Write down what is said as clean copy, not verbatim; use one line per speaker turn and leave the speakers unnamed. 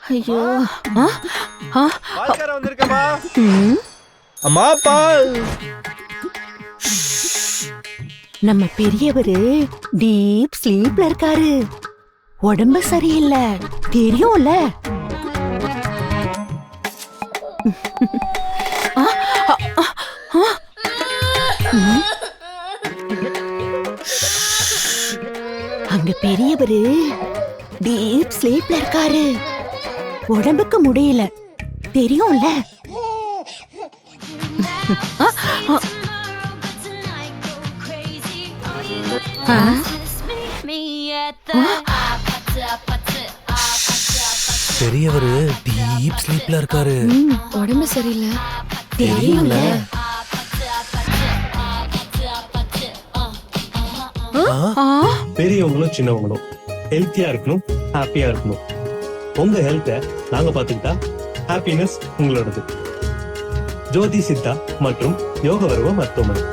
ஐயோ
பால்கார வந்திருக்கமா? அம்மா பால்.
நம்ம பெரியவரு டீப் ஸ்லீப்ல இருக்காரு. உடம்பு சரியில்லை தெரியும்ல. அங்க பெரியவரு டீப் ஸ்லீப்ல இருக்காரு. உடம்புக்கு முடியல தெரியும்ல.
பெரியவரு டீப் ஸ்லீப்ல இருக்காரு.
உடம்பு சரியில்லை
தெரியும்ல.
பெரியவங்களும் சின்னவங்களும் ஹெல்த்தியா இருக்கணும், ஹாப்பியா இருக்கணும். உங்க ஹெல்த்தை நாங்க பாத்துக்கிட்டா ஹாப்பினஸ் உங்களோடது. ஜோதி சித்தா மற்றும் யோகவர்வ மருத்துவமனை.